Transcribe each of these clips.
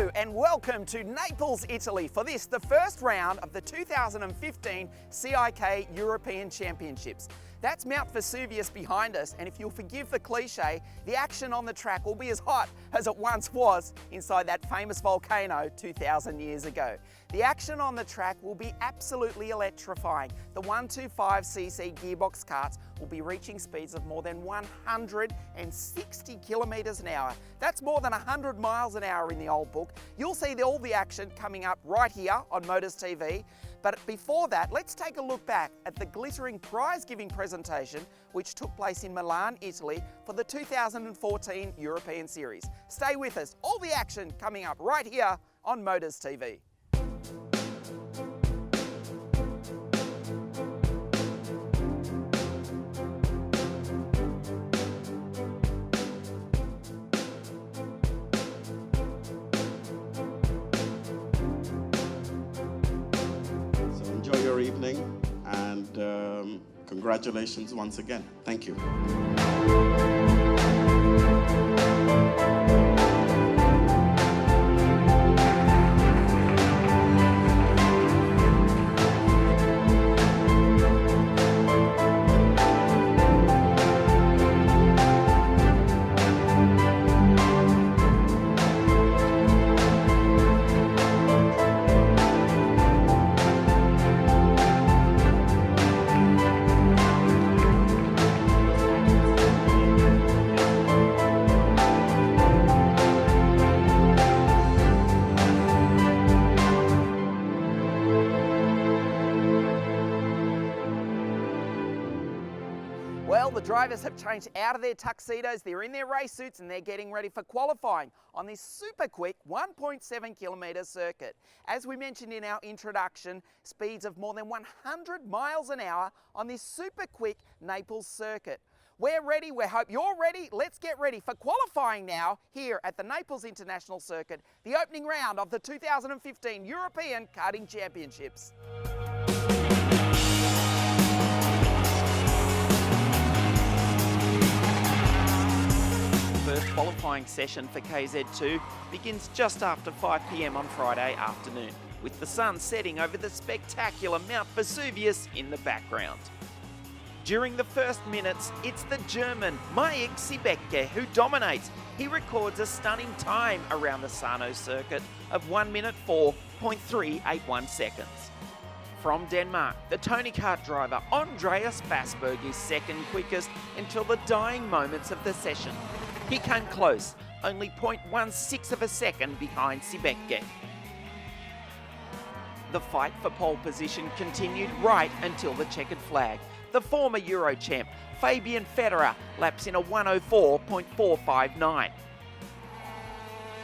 Hello and welcome to Naples, Italy for this, the first round of the 2015 CIK European Championships. That's Mount Vesuvius behind us, and if you'll forgive the cliche, the action on the track will be as hot as it once was inside that famous volcano 2,000 years ago. The action on the track will be absolutely electrifying. The 125cc gearbox karts will be reaching speeds of more than 160 kilometres an hour. That's more than 100 miles an hour in the old book. You'll see all the action coming up right here on Motors TV. But before that, let's take a look back at the glittering prize-giving presentation which took place in Milan, Italy for the 2014 European Series. Stay with us, all the action coming up right here on Motors TV. Your evening, and congratulations once again. Thank you. Well, the drivers have changed out of their tuxedos, they're in their race suits and they're getting ready for qualifying on this super quick 1.7 kilometre circuit. As we mentioned in our introduction, speeds of more than 100 miles an hour on this super quick Naples circuit. We're ready, we hope you're ready. Let's get ready for qualifying now here at the Naples International Circuit, the opening round of the 2015 European Karting Championships. First qualifying session for KZ2 begins just after 5 p.m. on Friday afternoon, with the sun setting over the spectacular Mount Vesuvius in the background. During the first minutes, it's the German migliori who dominates. He records a stunning time around the Sarno circuit of 1 minute 4.381 seconds. From Denmark, the Tony Kart driver Andreas Fassberg is second quickest until the dying moments of the session. He came close, only 0.16 of a second behind CIK. The fight for pole position continued right until the checkered flag. The former Euro champ, Fabian Federer, laps in a 104.459.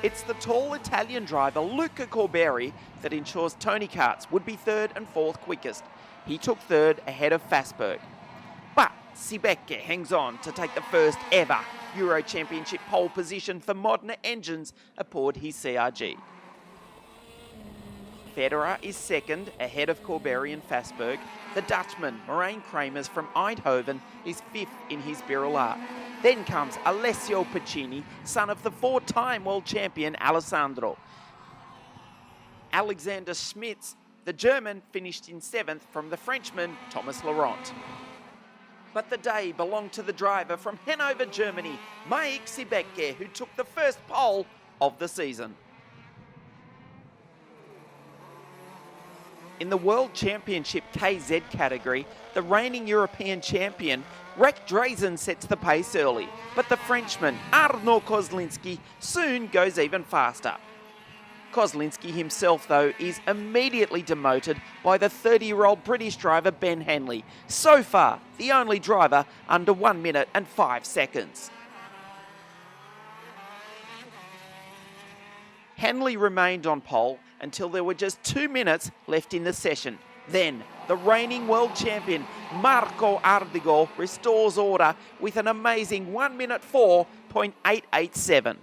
It's the tall Italian driver Luca Corberi that ensures Tony Karts would be third and fourth quickest. He took third ahead of Fassberg. But CIK hangs on to take the first ever Euro Championship pole position for modern engines aboard his CRG. Federer is second ahead of Corberi and Fassberg. The Dutchman, Marijn Kramers from Eindhoven, is fifth in his Birola. Then comes Alessio Piccini, son of the four-time world champion Alessandro. Alexander Schmitz, the German, finished in seventh from the Frenchman Thomas Laurent. But the day belonged to the driver from Hanover, Germany, migliori, who took the first pole of the season. In the World Championship KZ category, the reigning European champion, Rek Drazen, sets the pace early, but the Frenchman, Arnaud Kozlinski, soon goes even faster. Kozlinski himself, though, is immediately demoted by the 30-year-old British driver Ben Henley, so far the only driver under 1 minute and 5 seconds. Henley remained on pole until there were just 2 minutes left in the session. Then, the reigning world champion Marco Ardigo restores order with an amazing 1 minute 4.887.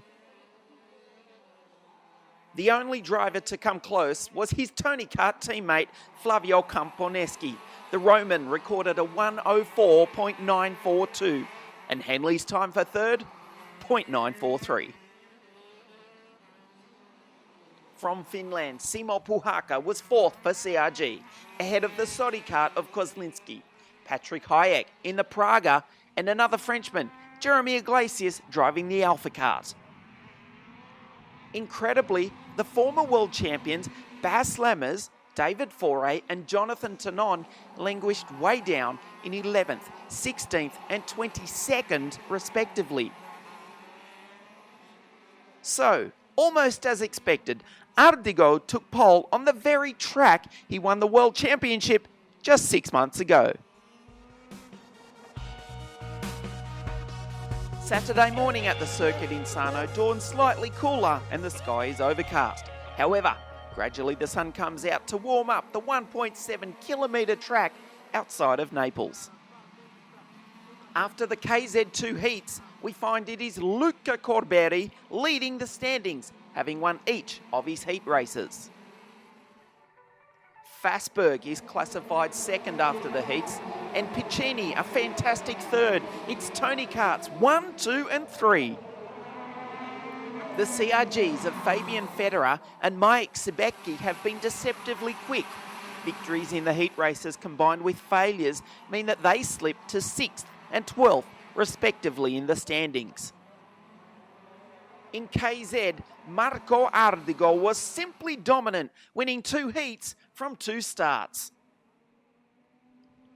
The only driver to come close was his Tony Kart teammate Flavio Camponeschi. The Roman recorded a 104.942, and Henley's time for third, 0.943. From Finland, Simo Puhaka was fourth for CRG, ahead of the Sodi kart of Kozlinski, Patrick Hayek in the Praga, and another Frenchman, Jeremy Iglesias, driving the Alpha kart. Incredibly, the former world champions Bas Lammers, David Foray and Jonathan Tonon languished way down in 11th, 16th and 22nd respectively. So, almost as expected, Ardigo took pole on the very track he won the World Championship just 6 months ago. Saturday morning at the circuit in Sarno dawned slightly cooler and the sky is overcast. However, gradually the sun comes out to warm up the 1.7 kilometre track outside of Naples. After the KZ2 heats, we find it is Luca Corberi leading the standings, having won each of his heat races. Fassberg is classified second after the heats, and Piccini a fantastic third. It's Tony Karts 1, 2 and 3. The CRGs of Fabian Federer and Mike Sibecki have been deceptively quick. Victories in the heat races combined with failures mean that they slip to 6th and 12th respectively in the standings. In KZ, Marco Ardigo was simply dominant, winning 2 heats from 2 starts.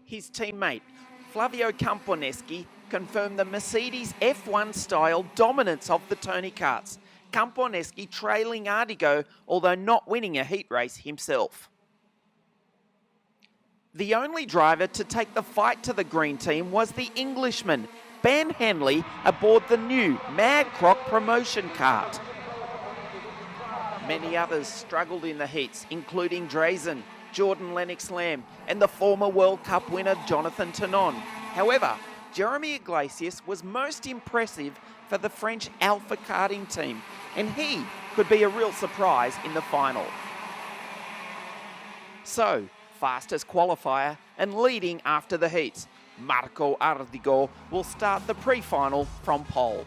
His teammate, Flavio Camponeschi, confirmed the Mercedes F1 style dominance of the Tony Karts, Camponeschi trailing Ardigo, although not winning a heat race himself. The only driver to take the fight to the green team was the Englishman, Ben Henley, aboard the new Mad Croc promotion kart. Many others struggled in the heats, including Drazen, Jordan Lennox-Lamb, and the former World Cup winner Jonathan Tonon. However, Jeremy Iglesias was most impressive for the French Alpha karting team, and he could be a real surprise in the final. So, fastest qualifier and leading after the heats, Marco Ardigo will start the pre-final from pole.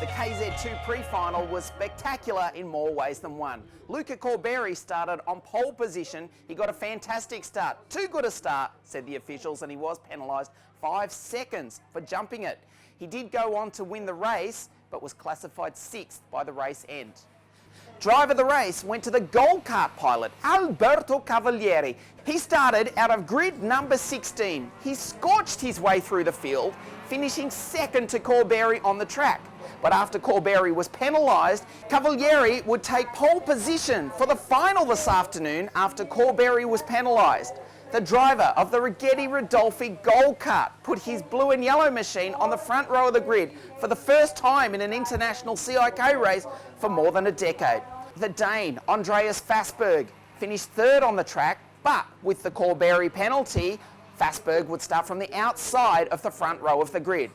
The KZ2 pre-final was spectacular in more ways than one. Luca Corberi started on pole position. He got a fantastic start. Too good a start, said the officials, and he was penalised 5 seconds for jumping it. He did go on to win the race, but was classified 6th by the race end. Driver of the race went to the gold kart pilot, Alberto Cavalieri. He started out of grid number 16. He scorched his way through the field, finishing second to Corberi on the track. But after Corberi was penalised, Cavalieri would take pole position for the final this afternoon after Corberi was penalised. The driver of the Rigetti Rodolfi Gold Kart put his blue and yellow machine on the front row of the grid for the first time in an international CIK race for more than a decade. The Dane, Andreas Fassberg, finished third on the track, but with the Corberi penalty, Fassberg would start from the outside of the front row of the grid.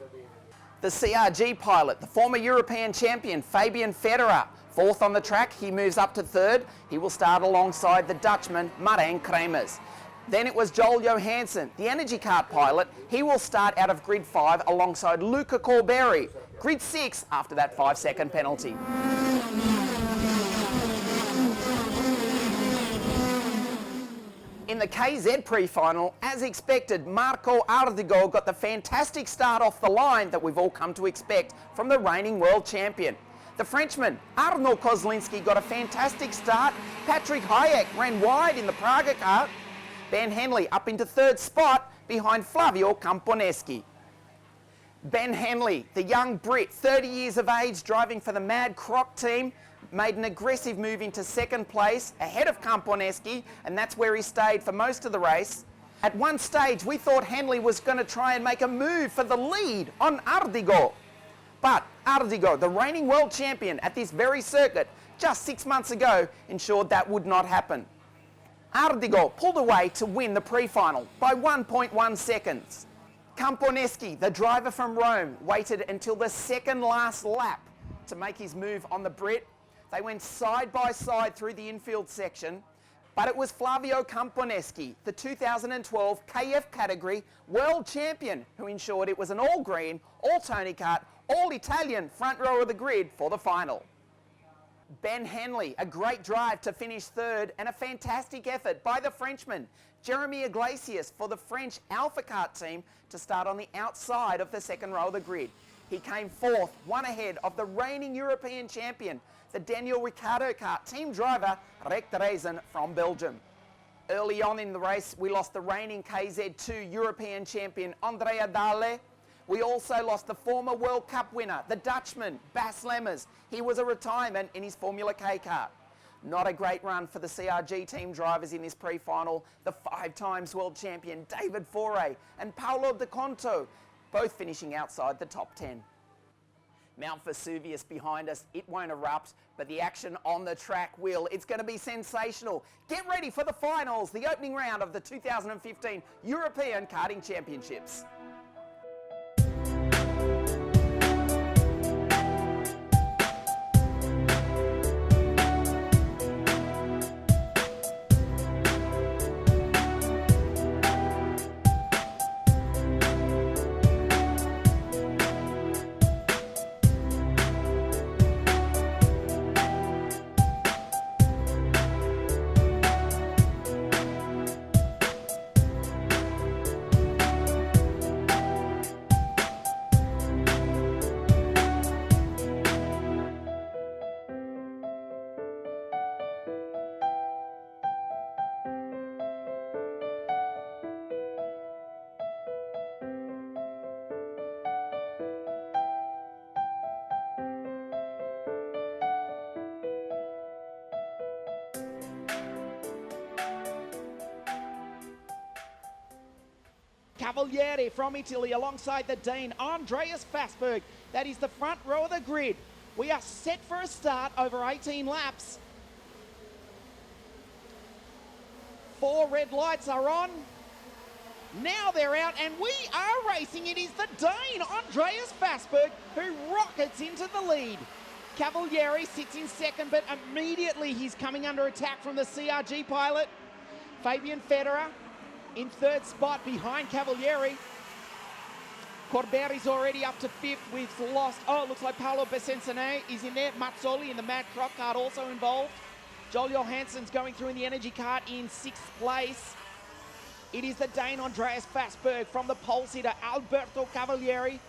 The CRG pilot, the former European champion Fabian Federer, fourth on the track, he moves up to third. He will start alongside the Dutchman Marijn Kremers. Then it was Joel Johansson, the Energy Kart pilot. He will start out of grid 5 alongside Luca Corberi. Grid 6 after that 5-second penalty. In the KZ pre-final, as expected, Marco Ardigo got the fantastic start off the line that we've all come to expect from the reigning world champion. The Frenchman, Arnaud Kozlinski, got a fantastic start. Patrick Hayek ran wide in the Praga kart. Ben Henley up into third spot behind Flavio Camponeschi. Ben Henley, the young Brit, 30 years of age, driving for the Mad Croc team, made an aggressive move into second place ahead of Camponeschi, and that's where he stayed for most of the race. At one stage, we thought Henley was going to try and make a move for the lead on Ardigo. But Ardigo, the reigning world champion at this very circuit just 6 months ago, ensured that would not happen. Ardigo pulled away to win the pre-final by 1.1 seconds. Camponeschi, the driver from Rome, waited until the second last lap to make his move on the Brit. They went side by side through the infield section. But it was Flavio Camponeschi, the 2012 KF category world champion, who ensured it was an all-green, all-Tony kart, all-Italian front row of the grid for the final. Ben Henley, a great drive to finish third, and a fantastic effort by the Frenchman, Jeremy Iglesias, for the French Alpha Kart team to start on the outside of the second row of the grid. He came fourth, one ahead of the reigning European champion, the Daniel Ricciardo kart team driver, Rek de Rezen from Belgium. Early on in the race, we lost the reigning KZ2 European champion, Andrea Dahle. We also lost the former World Cup winner, the Dutchman, Bas Lemmers. He was a retirement in his Formula K kart. Not a great run for the CRG team drivers in this pre-final. The 5 times world champion, David Foray, and Paolo De Conto, both finishing outside the top 10. Mount Vesuvius behind us, it won't erupt, but the action on the track will. It's going to be sensational. Get ready for the finals, the opening round of the 2015 European Karting Championships. Cavalieri from Italy alongside the Dane, Andreas Fassberg. That is the front row of the grid. We are set for a start over 18 laps. 4 red lights are on. Now they're out and we are racing. It is the Dane, Andreas Fassberg, who rockets into the lead. Cavalieri sits in second, but immediately he's coming under attack from the CRG pilot. Fabian Federer in third spot behind Cavalieri. Corberi's already up to 5th. We've lost, it looks like Paolo Besensone is in there. Mazzoli in the Mad Croc kart also involved. Joel Johansson's going through in the Energy kart in 6th place. It is the Dane Andreas Fassberg from the pole sitter Alberto Cavalieri.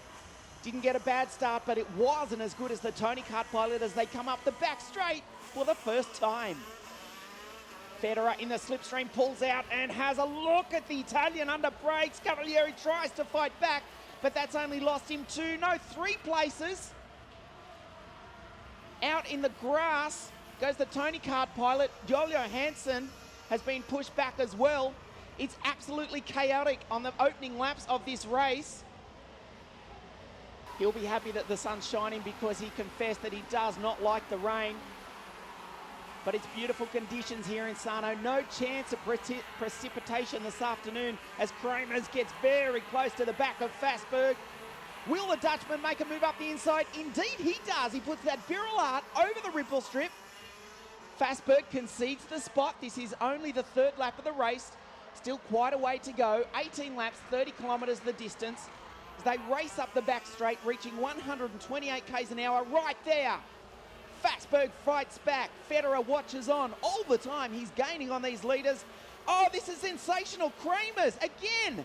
Didn't get a bad start, but it wasn't as good as the Tony kart pilot as they come up the back straight for the first time. Federer in the slipstream pulls out and has a look at the Italian under brakes. Cavalieri tries to fight back, but that's only lost him 3 places. Out in the grass goes the Tony kart pilot. Joel Johansson has been pushed back as well. It's absolutely chaotic on the opening laps of this race. He'll be happy that the sun's shining because he confessed that he does not like the rain. But it's beautiful conditions here in Sarno. No chance of precipitation this afternoon as Kramers gets very close to the back of Fassberg. Will the Dutchman make a move up the inside? Indeed he does. He puts that Birol Art over the ripple strip. Fassberg concedes the spot. This is only the 3rd lap of the race. Still quite a way to go. 18 laps, 30 kilometres the distance. As they race up the back straight, reaching 128 k's an hour right there. Fassberg fights back. Federer watches on all the time. He's gaining on these leaders. Oh, this is sensational. Kramers again.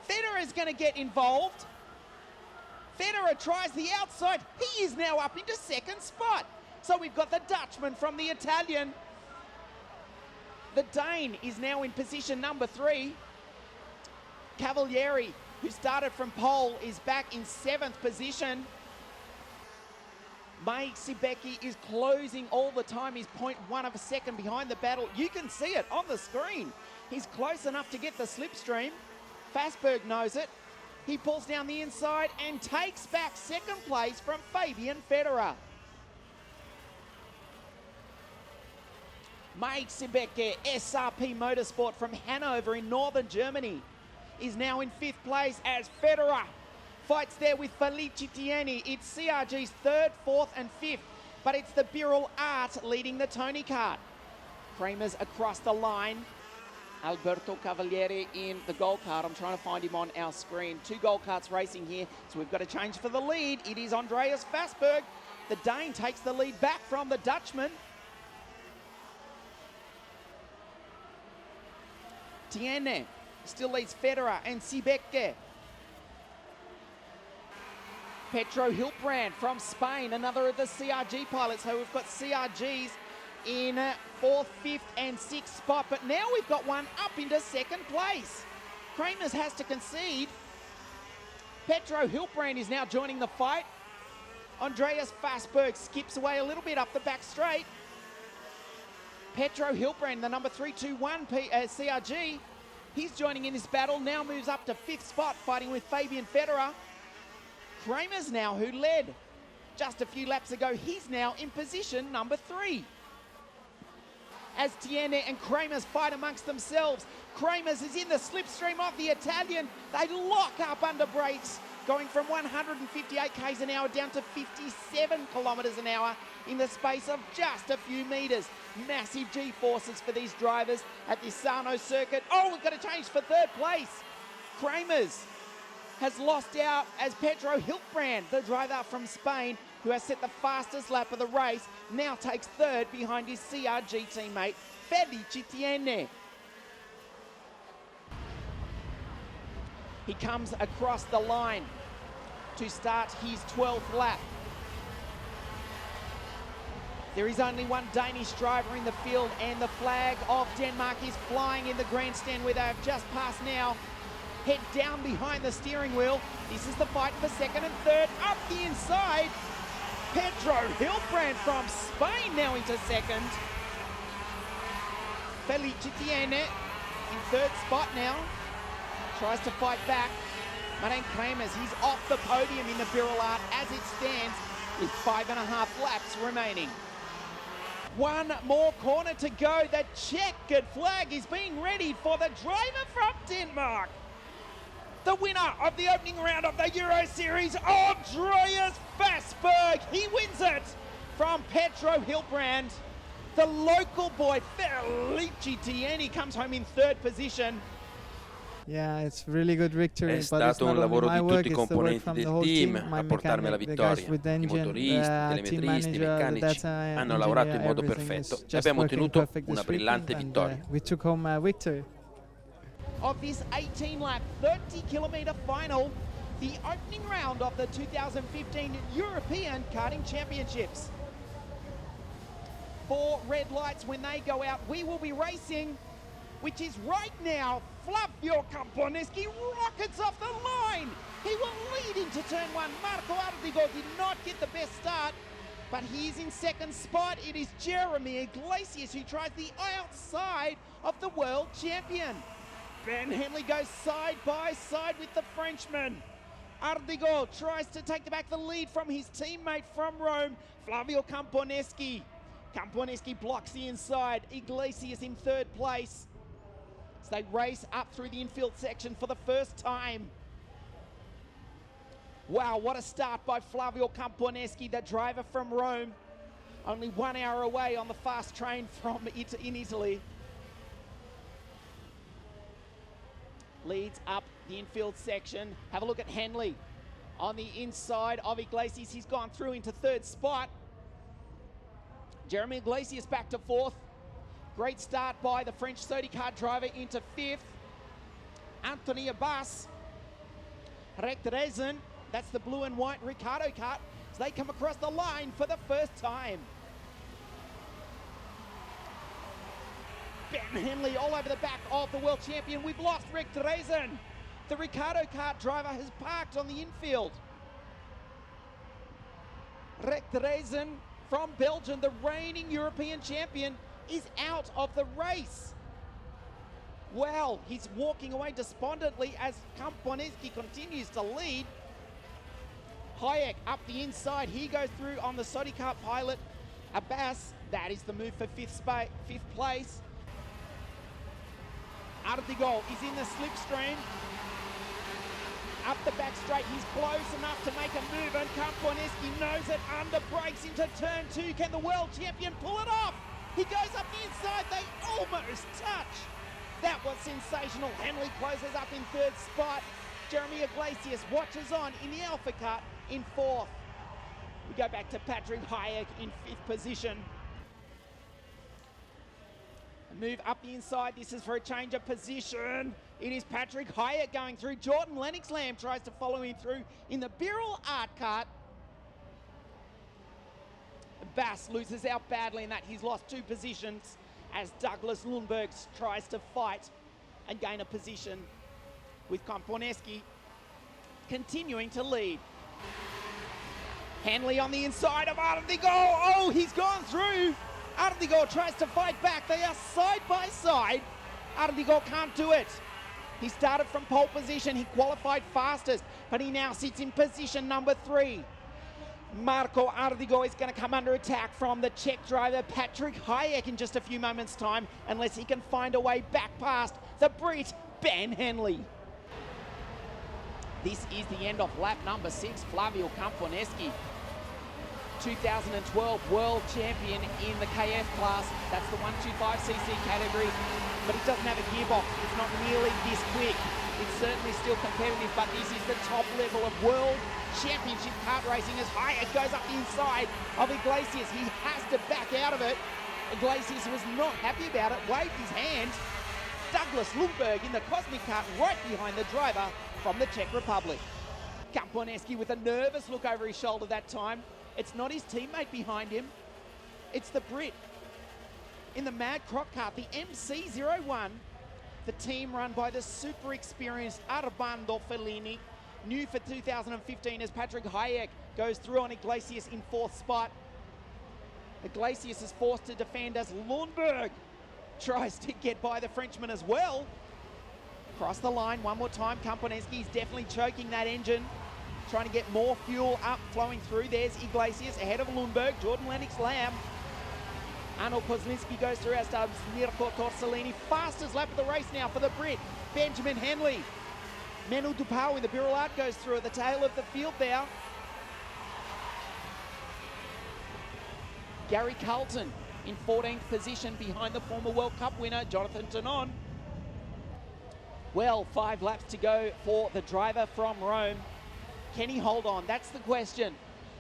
Federer is going to get involved. Federer tries the outside. He is now up into 2nd spot. So we've got the Dutchman from the Italian. The Dane is now in position number 3. Cavalieri, who started from pole, is back in 7th position. Mike Sibecki is closing all the time. He's 0.1 of a second behind the battle. You can see it on the screen. He's close enough to get the slipstream. Fassberg knows it. He pulls down the inside and takes back 2nd place from Fabian Federer. Mike Sibecki, SRP Motorsport from Hanover in northern Germany, is now in 5th place as Federer fights there with Felice Tieni. It's CRG's 3rd, 4th and 5th, but it's the Birol Art leading the Tony kart. Kramer's across the line. Alberto Cavaliere in the goal cart. I'm trying to find him on our screen. 2 goal carts racing here, so we've got to change for the lead. It is Andreas Fassberg. The Dane takes the lead back from the Dutchman. Tiene still leads Federer and Sibeke. Pedro Hilbrand from Spain, another of the CRG pilots. So we've got CRGs in 4th, 5th and 6th spot, but now we've got one up into 2nd place. Kramers has to concede. Pedro Hilbrand is now joining the fight. Andreas Fassberg skips away a little bit up the back straight. Pedro Hilbrand, the number 321 CRG, he's joining in this battle, now moves up to 5th spot, fighting with Fabian Federer. Kramers now, who led just a few laps ago, he's now in position number 3. As Tiene and Kramers fight amongst themselves, Kramers is in the slipstream of the Italian. They lock up under brakes, going from 158 k's an hour down to 57 kilometers an hour in the space of just a few meters. Massive G-forces for these drivers at this Sarno circuit. Oh, we've got to change for 3rd place. Kramers has lost out as Pedro Hilbrand, the driver from Spain, who has set the fastest lap of the race, now takes 3rd behind his CRG teammate, Felice Tiene. He comes across the line to start his 12th lap. There is only one Danish driver in the field, and the flag of Denmark is flying in the grandstand where they have just passed now. Head down behind the steering wheel. This is the fight for 2nd and 3rd. Up the inside, Pedro Hilbrand from Spain now into 2nd. Felice Tiene in 3rd spot now. Tries to fight back. Marijn Kramers, he's off the podium in the Birolard as it stands with 5.5 laps remaining. One more corner to go. The checkered flag is being readied for the driver from Denmark. The winner of the opening round of the Euro Series, Andreas Fassberg. He wins it from Pedro Hilbrand. The local boy, Felice Tiene, comes home in 3rd position. Yeah, it's really good victory. È stato un lavoro di tutti i componenti del team a portarmi alla vittoria. I motoristi, telemetristi, i meccanici hanno lavorato in modo perfetto e abbiamo ottenuto una brillante vittoria. We took home a victory. Of this 18-lap, 30-kilometer final, the opening round of the 2015 European Karting Championships. 4 red lights when they go out. We will be racing, which is right now. Flavio Camponeschi rockets off the line. He will lead into turn 1. Marco Ardigo did not get the best start, but he's in 2nd spot. It is Jeremy Iglesias who tries the outside of the world champion. Ben Henley goes side by side with the Frenchman. Ardigo tries to take back the lead from his teammate from Rome, Flavio Camponeschi. Camponeschi blocks the inside. Iglesias in 3rd place. So they race up through the infield section for the first time. Wow, what a start by Flavio Camponeschi, the driver from Rome. Only 1 hour away on the fast train from in Italy. Leads up the infield section. Have a look at Henley on the inside of Iglesias. He's gone through into 3rd spot. Jeremy Iglesias back to 4th. Great start by the French Sodi car driver into 5th. Anthony Abbas. Rechtreisen, that's the blue and white Ricardo kart. So they come across the line for the first time. Ben Henley all over the back of the world champion. We've lost Rechtreisen. The Ricardo kart driver has parked on the infield. Rechtreisen from Belgium, the reigning European champion, is out of the race. Well, he's walking away despondently as Camponeschi continues to lead. Hayek up the inside. He goes through on the Sodi kart pilot. Abbas, that is the move for 5th place. Ardigol is in the slipstream. Up the back straight, he's close enough to make a move, and Camponeschi knows it. Under brakes into turn 2. Can the world champion pull it off? He goes up the inside, they almost touch. That was sensational. Henley closes up in third spot. Jeremy Iglesias watches on in the Alpha Cut in fourth. We go back to Patrick Hayek in fifth position. A move up the inside, this is for a change of position. It is Patrick Hayek going through. Jordan Lennox-Lamb tries to follow him through in the Birrell Art Cut. Bass loses out badly in that he's lost 2 positions as Douglas Lundberg tries to fight and gain a position with Komponeski continuing to lead. Hanley on the inside of Ardigo. Oh, he's gone through. Ardigo tries to fight back. They are side by side. Ardigo can't do it. He started from pole position. He qualified fastest, but he now sits in position number 3. Marco Ardigo is going to come under attack from the Czech driver Patrick Hayek in just a few moments' time, unless he can find a way back past the Brit Ben Henley. This is the end of lap number 6. Flavio Komponeski, 2012 world champion in the KF class. That's the 125cc category, but it doesn't have a gearbox. It's not nearly this quick. It's certainly still competitive, but this is the top level of world championship kart racing as Hayek goes up the inside of Iglesias. He has to back out of it. Iglesias was not happy about it, waved his hand. Douglas Lundberg in the Cosmic Kart right behind the driver from the Czech Republic. Komponeski with a nervous look over his shoulder that time. It's not his teammate behind him, it's the Brit in the Mad Croc Kart, the MC01, the team run by the super experienced Armando Fellini. New for 2015 as Patrick Hayek goes through on Iglesias in 4th spot. Iglesias is forced to defend as Lundberg tries to get by the Frenchman as well. Across the line one more time. Komponeski is definitely choking that engine, trying to get more fuel up, flowing through. There's Iglesias ahead of Lundberg. Jordan Lennox-Lamb. Arnold Kozlinski goes through, as does Mirko Torsellini. Fastest lap of the race now for the Brit, Benjamin Henley. Menel Dupau in the Birrell Art goes through at the tail of the field there. Gary Carlton in 14th position behind the former World Cup winner, Jonathan Tonon. Well, 5 laps to go for the driver from Rome. Can he hold on? That's the question.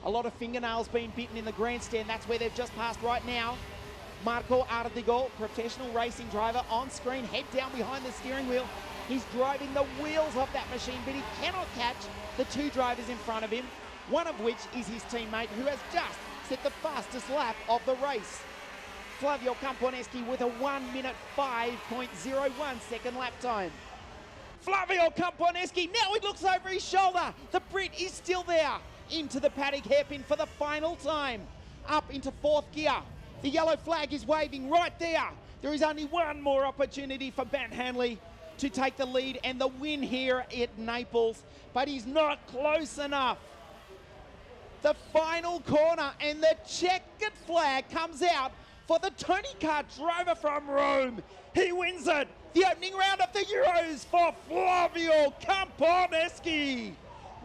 A lot of fingernails being bitten in the grandstand. That's where they've just passed right now. Marco Ardigo, professional racing driver, on screen, head down behind the steering wheel. He's driving the wheels off that machine, but he cannot catch the 2 drivers in front of him, one of which is his teammate, who has just set the fastest lap of the race. Flavio Komponeski with a 1 minute 5.01 second lap time. Flavio Komponeski, now he looks over his shoulder. The Brit is still there. Into the paddock hairpin for the final time. Up into 4th gear. The yellow flag is waving right there. There is only one more opportunity for Ben Henley to take the lead and the win here at Naples, but he's not close enough. The final corner and the checkered flag comes out for the Tony Kart driver from Rome. He wins it. The opening round of the Euros for Flavio Komponeski.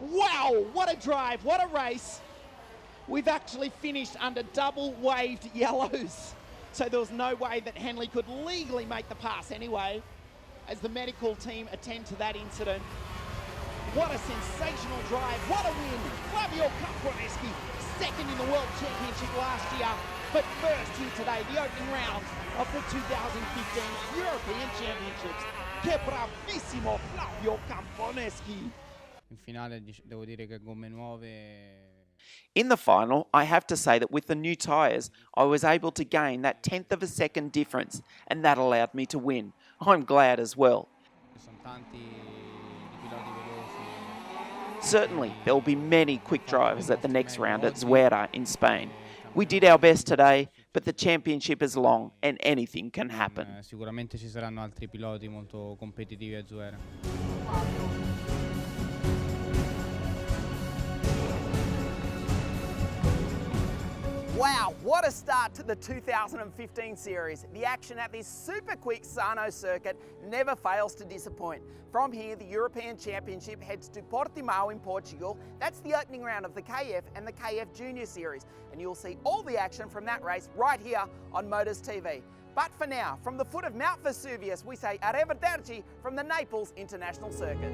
Wow, what a drive, what a race. We've actually finished under double waved yellows, so there was no way that Henley could legally make the pass anyway, as the medical team attend to that incident. What a sensational drive, what a win. Flavio Komponeski, 2nd in the World Championship last year, but first here today, the opening round of the 2015 European Championships. Che bravissimo Flavio Komponeski. In finale devo dire che gomme nuove. In the final, I have to say that with the new tyres, I was able to gain that 1/10 of a second difference, and that allowed me to win. I'm glad as well. Certainly, there will be many quick drivers at the next round at Zuera in Spain. We did our best today, but the championship is long and anything can happen. Sicuramente ci saranno altri piloti molto competitivi a Zuera. Wow, Wow, what a start to the 2015 series. The action at this super quick Sarno circuit never fails to disappoint. From here, the European Championship heads to Portimao in Portugal. That's the opening round of the KF and the KF Junior Series. And you'll see all the action from that race right here on Motors TV. But for now, from the foot of Mount Vesuvius, we say arrivederci from the Naples International Circuit.